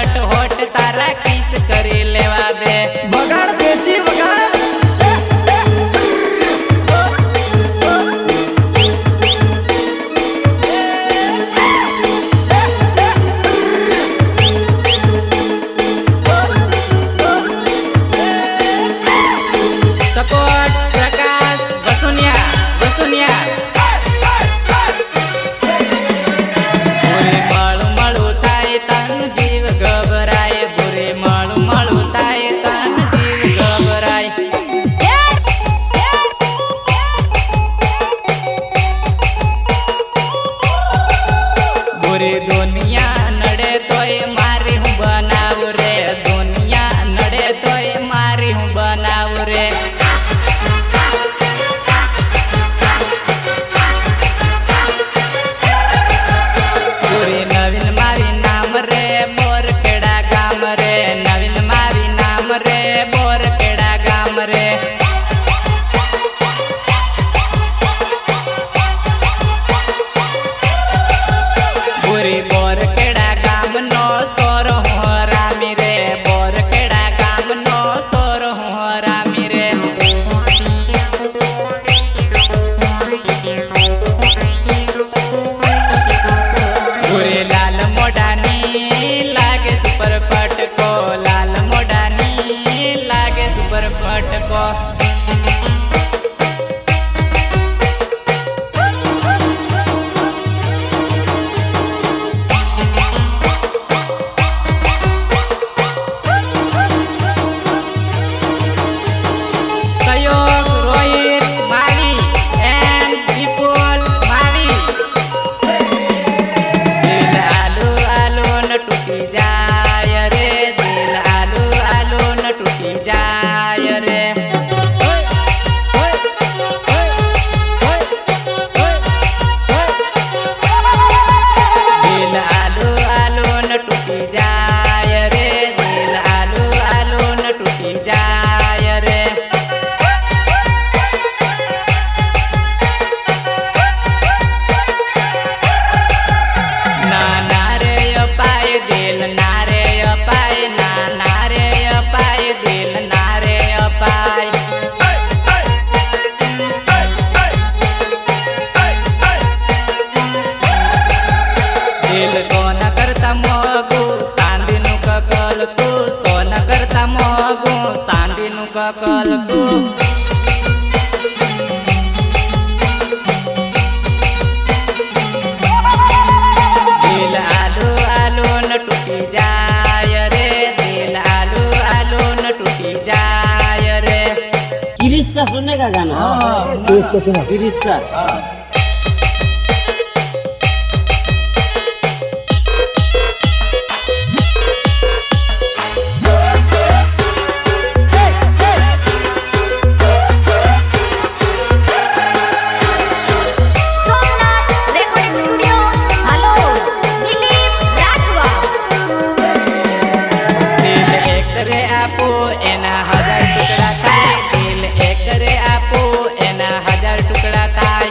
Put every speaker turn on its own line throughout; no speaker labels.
Shirt होट तारा किस करी लेवा दे
बगाड़ देसी बगाड़
सपोर्ट प्रकाश वसुनिया वसुनिया बुरे माळू माळू थाय तन जीव घबराय बुरे माळू माळू थाय तन जीव घबराय बुरी दुनिया नडे तोय मारी हूँ बनाव रे दुनिया नडे तोय मारी हूँ बनाव रे बुरी नवीन मावी नाम रे बोर केड़ा गाम रे नवीन मावी नाम रे बोर केड़ा गाम रे बुरी बोर केड़ा गाम नो सोर हो रामी रे बोर केड़ा गाम नो सोर हो रामी रे बुरी लाल मोडानी लागे सुपर पटको लाल मोडानी लागे सुपर पटको सहयोग रोहित मावी एंड विपुल मावी दिल आलू आलू न टूटी जाय रे दिल आलू आलू न टूटी जाय रे दिल आलू आलू न टूटी जाय रे दिल आलू आलू न टूटी जाय रे ना नारे पाय दिल नारे पाय ना नारे पाय दिल नारे पाय दिल सोना करता मोगू सांदी नु ककल तू सोना करता मोगू सांदी नु ककल तू दिल आलू आलू न टूटी जाय रे दिल आलू आलू न टूटी जाय रे
गिरीश का सुनने का गाना
गिरीश का सुनो
गिरीश का
Somnath recording studio hello Dilip Rathwa
दिल एक रे आपो एना 1000 टुकड़ा थाय दिल एक रे आपो एना 1000 टुकड़ा थाय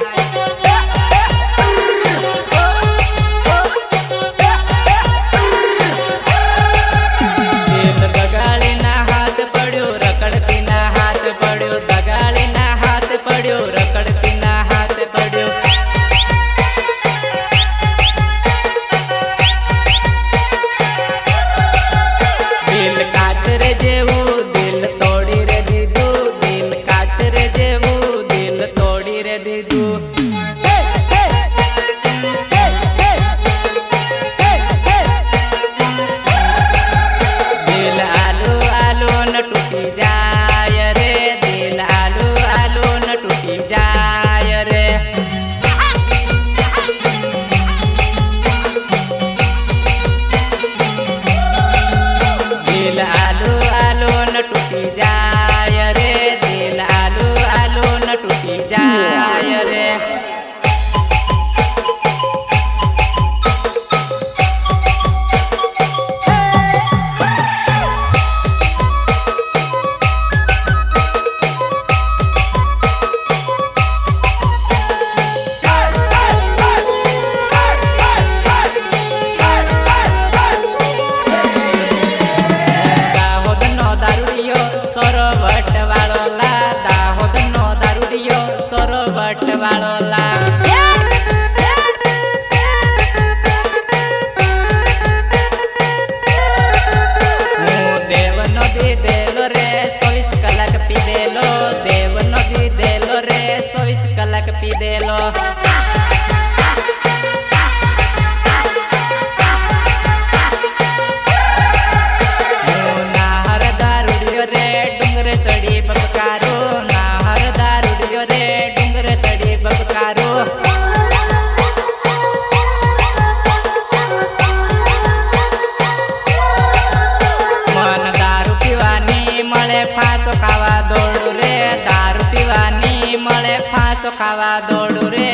ખાવા દોડું રે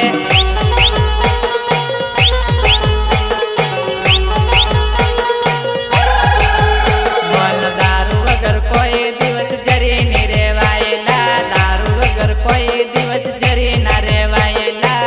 મન દારૂ વગર કોઈ દિવસ જરી ની રેવાયેલા દારૂ વગર કોઈ દિવસ જરી ના રેવાયેલા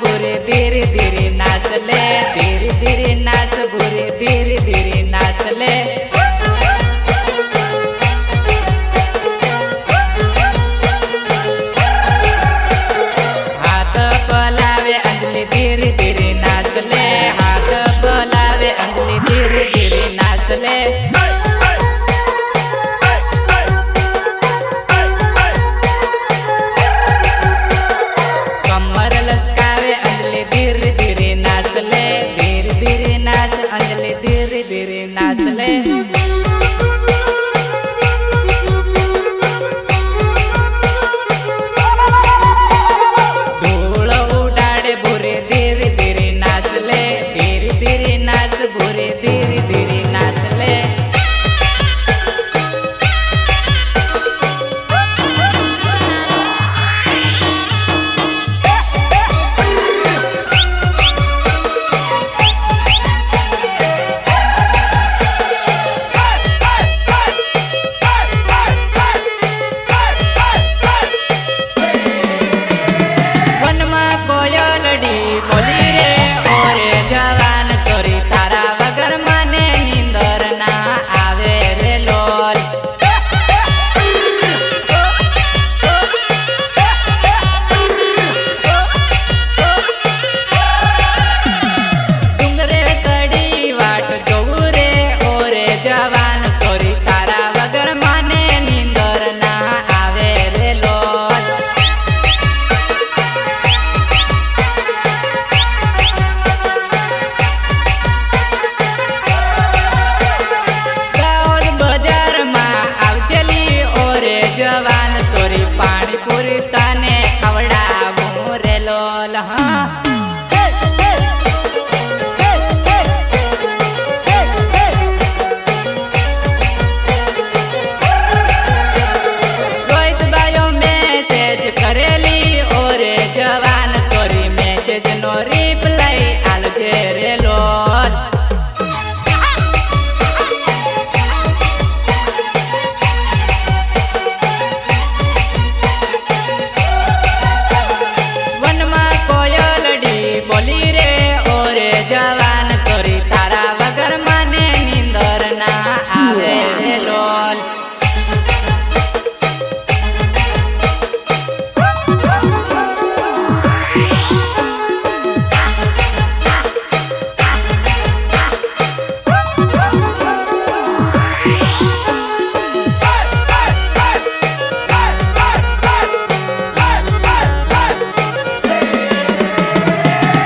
बुरे धीरे धीरे नाच ले, धीरे धीरे नाच बुरे धीरे धीरे नाच ले। हाथ पलावे अंजलि धीरे धीरे नाच ले, हाथ पलावे अंजलि धीरे धीरे नाच ले। कमर लचकावे अंजलि धीरे धीरे नाच ले, धीरे धीरे नाच अंजलि धीरे धीरे नाच ले। धूल उड़ाड़े बुरे धीरे धीरे नाच ले, धीरे धीरे नाच बुरे धीरे धीरे नाच ले। વનમાં કોયલડી બોલી રે ઓરે જવાન સોરી તારા વગર મને નીંદર ના આવે રે લોલ। ડુંગરે ચડી વાટ જોવું રે ઓરે જવાન સોરી તારા વગર મને નીંદર ના આવે રે લોલ। દાહોદ બજારમાં આવજેલી ઓરે જવાન સોરી પાણીપુરી તને ખવડાવું રે લોલ। હા રોહિત ભાઈઓ મેસેજ કરેલી ઓરે જવાન સોરી મેસેજ નો રિપ્લાય આલજે રે લોલ। વનમાં કોયલડી બોલી રે ઓરે જવાન સોરી તારા વગર મને નીંદર ના આવે રે લોલ।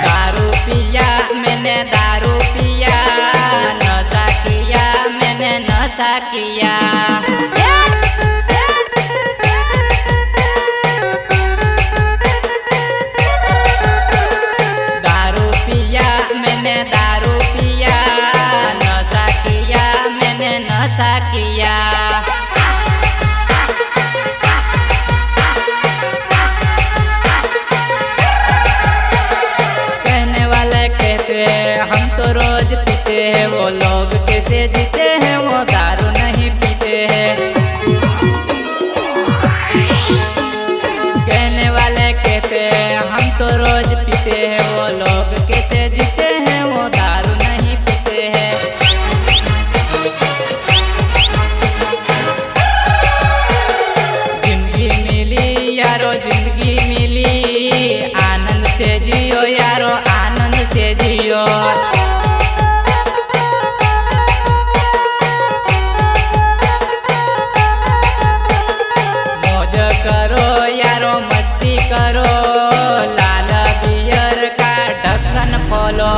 दारू पिया मैंने दारू पिया, नशा किया मैंने नशा किया। दारू पिया मैंने दारू पिया, नशा किया मैंने नशा किया। कहने वाले कहते हैं हम तो रोज पीते हैं, वो लोग कैसे जीते हैं वो दारू नहीं पीते हैं। कहने वाले कहते हैं हम तो रोज पीते हैं, वो लोग कैसे जीते हैं वो दारू नहीं पीते हैं। जिंदगी मिली यारो जिंदगी मिली, आनंद से जियो यारो आनंद से जियो। मौज करो यारो मस्ती करो, लाल बियर का ढक्कन खोलो।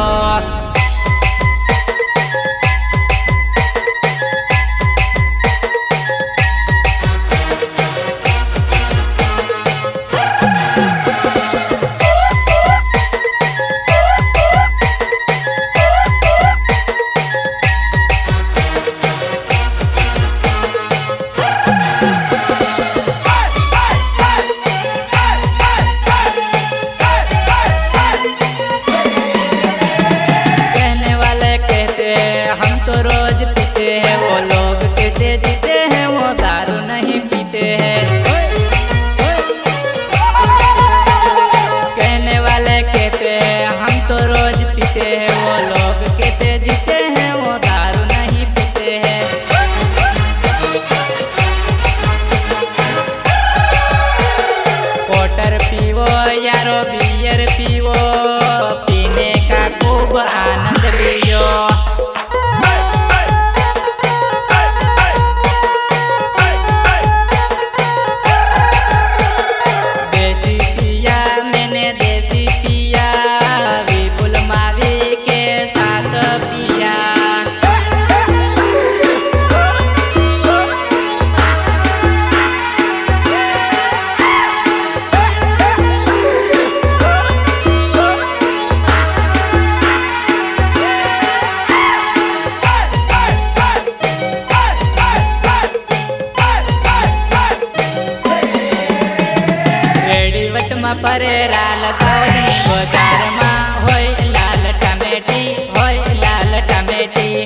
પરે રાલ દાવદની બજારમાં હોય લાલ ટમેટી હોય લાલ ટમેટી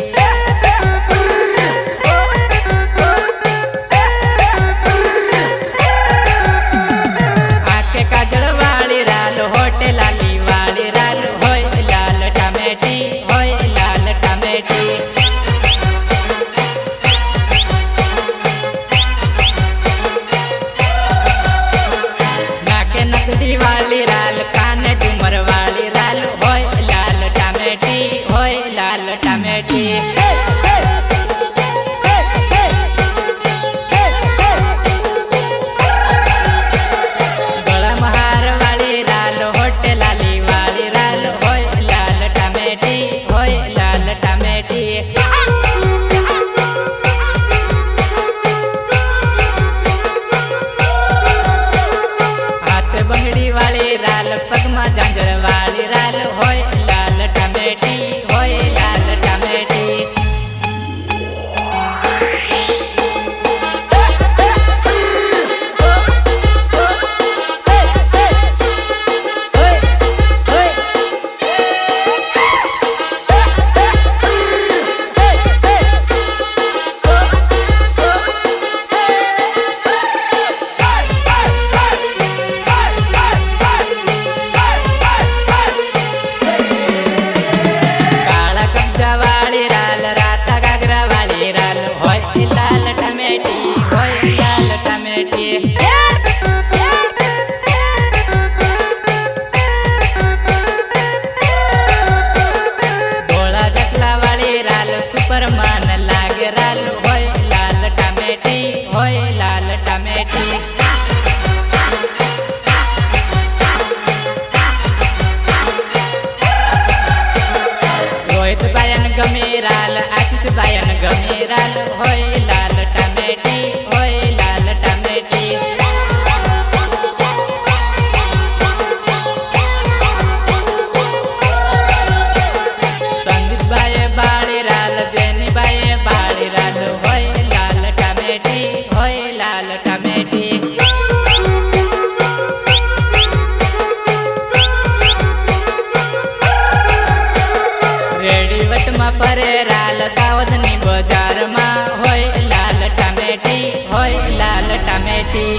આંખે કાજળ વાળી રાલ હોટે લાલી વાળી રાલ હોય લાલ ટમેટી હોય લાલ ટમેટી નાકે નકડી વાળી રાલ કાને ઝુમર વાળી રાલ હોય લાલ ટમેટી હોય લાલ ટમેટી ગળામાં હાર વાળી રાલ હોટે લાલી વાળી રાલ હોય લાલ ટમેટી હોય લાલ ટમેટી હાથ બંગડી વાળી રાલ પગમાં ઝાંઝર વાળી રાલ હોય લાલ ટમેટી હોય લાલ ટમેટી કાળા કબજા વાળી રાલ રાતા ગાગરા વાળી રાલ હોય લાલ ટમેટી હોય લાલ ટમેટી ધોળા જટલા વાળી રાલ સુપરમાન લાગે રાલ હોય લાલ ટમેટી હોય લાલ ટમેટી રોહિત બાયન ગમે રાલ આશીષ બાયન ગમે રાલ હોય લાલ ટમેટી હોય લાલ ટમેટી સંદીપ બાએ બાળી રાલ જેની બાએ બાળી રાલ હોય લાલ ટમેટી હોય લાલ ટમેટી રેડી વટમાં પરે રાલ દાવદની બજારમાં હોય લાલ ટમેટી હોય લાલ ટમેટી